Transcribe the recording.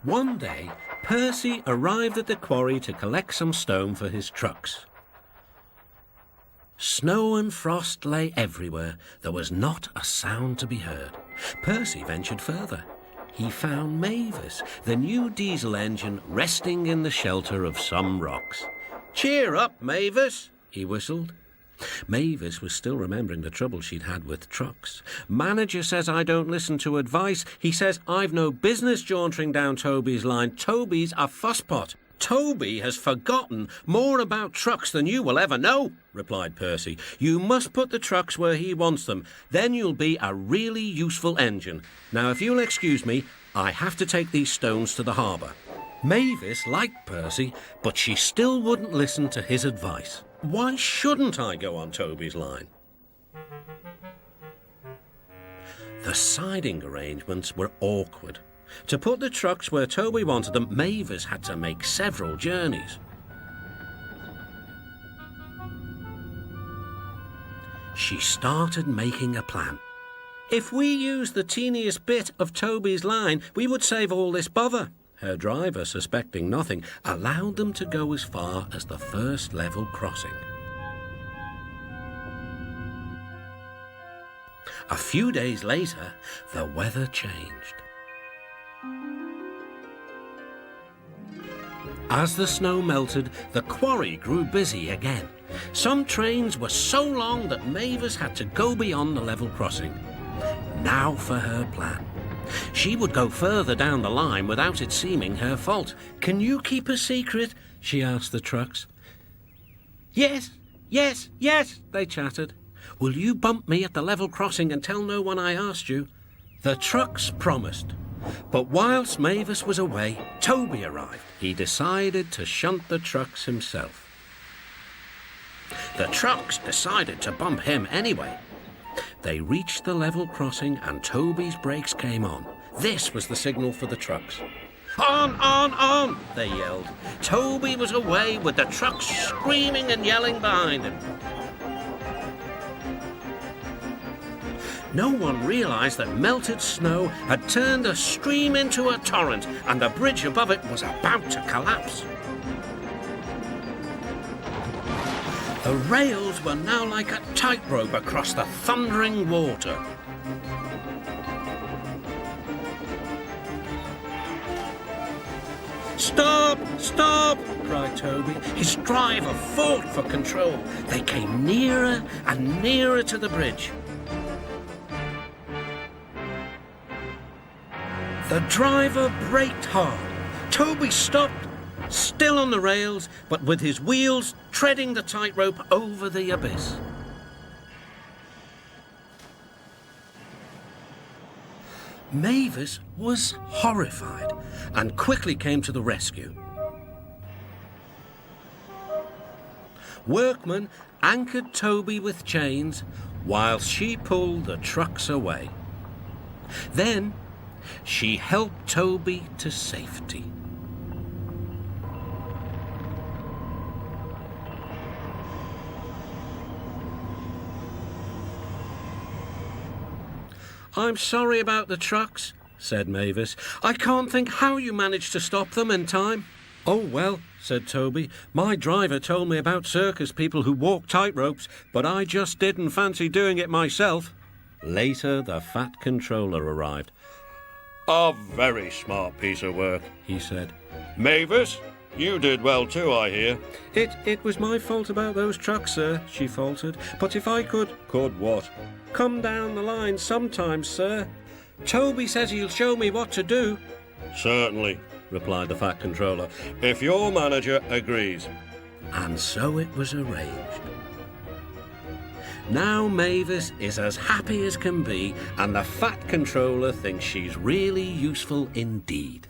One day, Percy arrived at the quarry to collect some stone for his trucks. Snow and frost lay everywhere. There was not a sound to be heard. Percy ventured further. He found Mavis, the new diesel engine, resting in the shelter of some rocks. "Cheer up, Mavis," he whistled. Mavis was still remembering the trouble she'd had with trucks. "Manager says I don't listen to advice. He says I've no business jauntering down Toby's line. Toby's a fusspot." "Toby has forgotten more about trucks than you will ever know," replied Percy. "You must put the trucks where he wants them. Then you'll be a really useful engine. Now, if you'll excuse me, I have to take these stones to the harbour." Mavis liked Percy, but she still wouldn't listen to his advice. "Why shouldn't I go on Toby's line?" The siding arrangements were awkward. To put the trucks where Toby wanted them, Mavis had to make several journeys. She started making a plan. "If we use the teeniest bit of Toby's line, we would save all this bother." Her driver, suspecting nothing, allowed them to go as far as the first level crossing. A few days later, the weather changed. As the snow melted, the quarry grew busy again. Some trains were so long that Mavis had to go beyond the level crossing. Now for her plan. She would go further down the line without it seeming her fault. "Can you keep a secret?" she asked the trucks. Yes, they chattered. "Will you bump me at the level crossing and tell no one I asked you?" The trucks promised. But whilst Mavis was away, Toby arrived. He decided to shunt the trucks himself. The trucks decided to bump him anyway. They reached the level crossing and Toby's brakes came on. This was the signal for the trucks. On, they yelled. Toby was away with the trucks screaming and yelling behind him. No one realised that melted snow had turned a stream into a torrent and the bridge above it was about to collapse. The rails were now like a tightrope across the thundering water. Stop, cried Toby. His driver fought for control. They came nearer and nearer to the bridge. The driver braked hard. Toby stopped, still on the rails, but with his wheels treading the tightrope over the abyss. Mavis was horrified and quickly came to the rescue. Workmen anchored Toby with chains while she pulled the trucks away. Then she helped Toby to safety. I'm sorry about the trucks, said Mavis. I can't think how you managed to stop them in time. Oh, well, said Toby. My driver told me about circus people who walk tightropes, but I just didn't fancy doing it myself. Later, the Fat Controller arrived. A very smart piece of work, he said. Mavis, you did well too, I hear. It was my fault about those trucks, sir, she faltered. But if I could... Could what? Come down the line sometimes, sir. Toby says he'll show me what to do. Certainly, replied the Fat Controller, if your manager agrees. And so it was arranged. Now Mavis is as happy as can be, and the Fat Controller thinks she's really useful indeed.